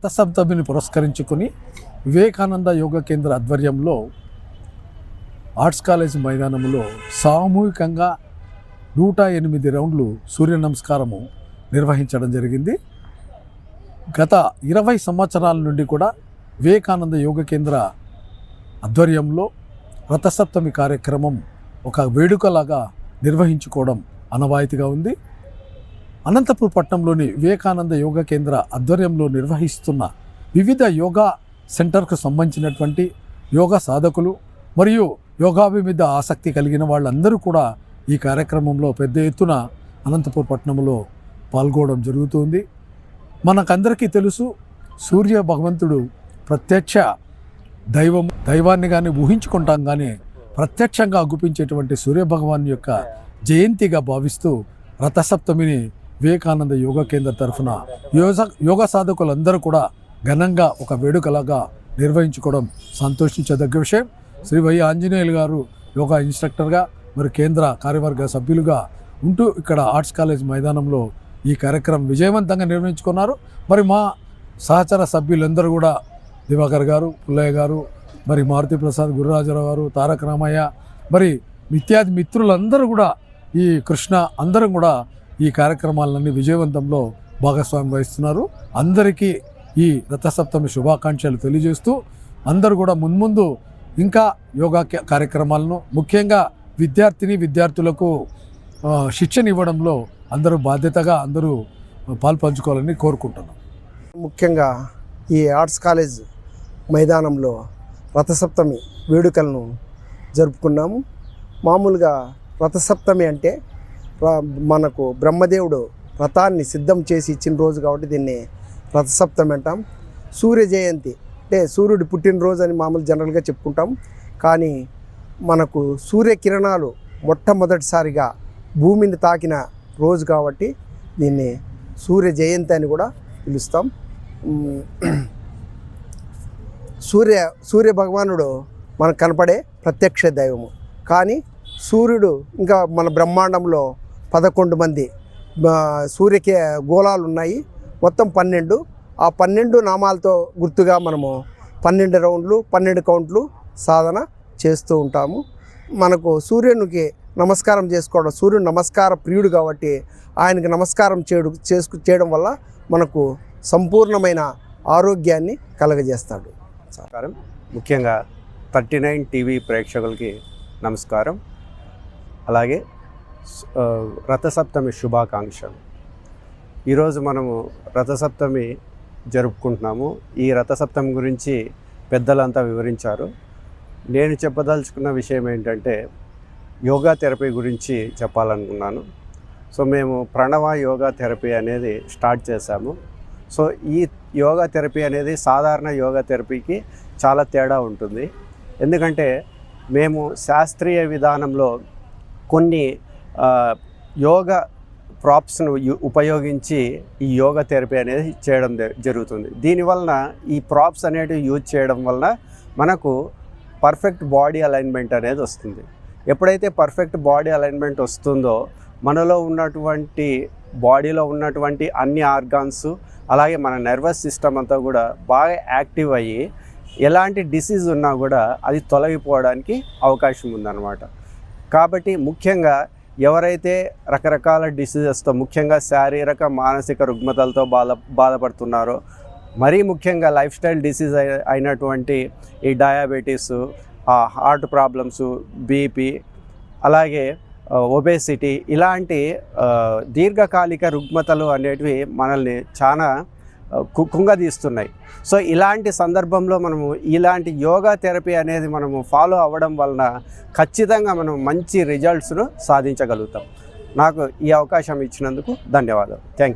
రథసప్తమిని పురస్కరించుకుని వివేకానంద యోగా కేంద్ర ఆధ్వర్యంలో ఆర్ట్స్ కాలేజ్ మైదానంలో సామూహికంగా 108 రౌండ్లు సూర్య నమస్కారము నిర్వహించడం జరిగింది. గత 20 సంవత్సరాల నుండి కూడా వివేకానంద యోగా కేంద్ర ఆధ్వర్యంలో రథసప్తమి కార్యక్రమం ఒక వేడుకలాగా నిర్వహించుకోవడం ఆనవాయితీగా ఉంది. అనంతపూర్ పట్టణంలోని వివేకానంద యోగా కేంద్ర ఆధ్వర్యంలో నిర్వహిస్తున్న వివిధ యోగా సెంటర్కు సంబంధించినటువంటి యోగా సాధకులు మరియు యోగాభి మీద ఆసక్తి కలిగిన వాళ్ళందరూ కూడా ఈ కార్యక్రమంలో పెద్ద ఎత్తున అనంతపూర్ పట్టణంలో పాల్గొనడం జరుగుతుంది. మనకందరికీ తెలుసు, సూర్య భగవంతుడు ప్రత్యక్ష దైవాన్ని కానీ ఊహించుకుంటాం కానీ ప్రత్యక్షంగా అగుపించేటువంటి సూర్యభగవాన్ యొక్క జయంతిగా భావిస్తూ రథసప్తమిని వివేకానంద యోగా కేంద్ర తరఫున యోగా సాధకులందరూ కూడా ఘనంగా ఒక వేడుకలాగా నిర్వహించుకోవడం సంతోషించదగ్గ విషయం. శ్రీ వై ఆంజనేయులు గారు యోగా ఇన్స్ట్రక్టర్గా మరి కేంద్ర కార్యవర్గ సభ్యులుగా ఉంటూ ఇక్కడ ఆర్ట్స్ కాలేజ్ మైదానంలో ఈ కార్యక్రమం విజయవంతంగా నిర్వహించుకున్నారు. మరి మా సహచర సభ్యులందరూ కూడా దివాకర్ గారు, పుల్లయ్య గారు, మరి మారుతి ప్రసాద్, గురురాజరావు గారు, తారక రామయ్య, మరి ఇత్యాది మిత్రులందరూ కూడా ఈ కృష్ణ అందరం కూడా ఈ కార్యక్రమాలన్నీ విజయవంతంలో భాగస్వామ్యం వహిస్తున్నారు. అందరికీ ఈ రథసప్తమి శుభాకాంక్షలు తెలియజేస్తూ అందరూ కూడా మున్ముందు ఇంకా యోగా కార్యక్రమాలను ముఖ్యంగా విద్యార్థులకు శిక్షణ ఇవ్వడంలో అందరూ బాధ్యతగా అందరూ పాల్పంచుకోవాలని కోరుకుంటున్నాం. ముఖ్యంగా ఈ ఆర్ట్స్ కాలేజ్ మైదానంలో రథసప్తమి వేడుకలను జరుపుకున్నాము. మామూలుగా రథసప్తమి అంటే మనకు బ్రహ్మదేవుడు రథాన్ని సిద్ధం చేసి ఇచ్చిన రోజు కాబట్టి దీన్ని రథసప్తమి అంటాం. సూర్య జయంతి అంటే సూర్యుడి పుట్టినరోజు అని మామూలు జనరల్గా చెప్పుకుంటాం. కానీ మనకు సూర్యకిరణాలు మొట్టమొదటిసారిగా భూమిని తాకిన రోజు కాబట్టి దీన్ని సూర్య జయంతి అని కూడా పిలుస్తాం. సూర్య భగవానుడు మనకు కనపడే ప్రత్యక్ష దైవము. కానీ సూర్యుడు ఇంకా మన బ్రహ్మాండంలో 11 మంది సూర్యకే గోళాలు ఉన్నాయి, మొత్తం 12. ఆ 12 నామాలతో గుర్తుగా మనము 12 రౌండ్లు 12 కౌంట్లు సాధన చేస్తూ ఉంటాము. మనకు సూర్యునికి నమస్కారం చేసుకోవడం, సూర్యుడు నమస్కార ప్రియుడు కాబట్టి ఆయనకి నమస్కారం చేయడం వల్ల మనకు సంపూర్ణమైన ఆరోగ్యాన్ని కలగజేస్తాడు. నమస్కారం. ముఖ్యంగా 39 టీవీ ప్రేక్షకులకి నమస్కారం. అలాగే రథసప్తమి శుభాకాంక్షలు. ఈరోజు మనము రథసప్తమి జరుపుకుంటున్నాము. ఈ రథసప్తమి గురించి పెద్దలంతా వివరించారు. నేను చెప్పదలుచుకున్న విషయం ఏంటంటే యోగా థెరపీ గురించి చెప్పాలనుకున్నాను. సో మేము ప్రణవ యోగా థెరపీ అనేది స్టార్ట్ చేశాము. సో ఈ యోగా థెరపీ అనేది సాధారణ యోగా థెరపీకి చాలా తేడా ఉంటుంది. ఎందుకంటే మేము శాస్త్రీయ విధానంలో కొన్ని యోగా ప్రాప్స్ను ఉపయోగించి ఈ యోగా థెరపీ అనేది చేయడం జరుగుతుంది. దీనివలన ఈ ప్రాప్స్ అనేటివి యూజ్ చేయడం వలన మనకు పర్ఫెక్ట్ బాడీ అలైన్మెంట్ అనేది వస్తుంది. ఎప్పుడైతే పర్ఫెక్ట్ బాడీ అలైన్మెంట్ వస్తుందో మనలో ఉన్నటువంటి బాడీలో ఉన్నటువంటి అన్ని ఆర్గాన్స్ అలాగే మన నర్వస్ సిస్టమ్ అంతా కూడా బాగా యాక్టివ్ అయ్యి ఎలాంటి డిసీజ్ ఉన్నా కూడా అది తొలగిపోవడానికి అవకాశం ఉందన్నమాట. కాబట్టి ముఖ్యంగా ఎవరైతే రకరకాల డిసీజెస్తో ముఖ్యంగా శారీరక మానసిక రుగ్మతలతో బాధపడుతున్నారో, మరీ ముఖ్యంగా లైఫ్ స్టైల్ డిసీజ్ అయినటువంటి ఈ డయాబెటీస్, హార్ట్ ప్రాబ్లమ్స్, బీపీ, అలాగే ఒబేసిటీ ఇలాంటి దీర్ఘకాలిక రుగ్మతలు అనేటివి మనల్ని చాలా కుంగదీస్తున్నాయి. సో ఇలాంటి సందర్భంలో మనము ఇలాంటి యోగా థెరపీ అనేది మనము ఫాలో అవ్వడం వలన ఖచ్చితంగా మనం మంచి రిజల్ట్స్ను సాధించగలుగుతాం. నాకు ఈ అవకాశం ఇచ్చినందుకు ధన్యవాదాలు. Thank you.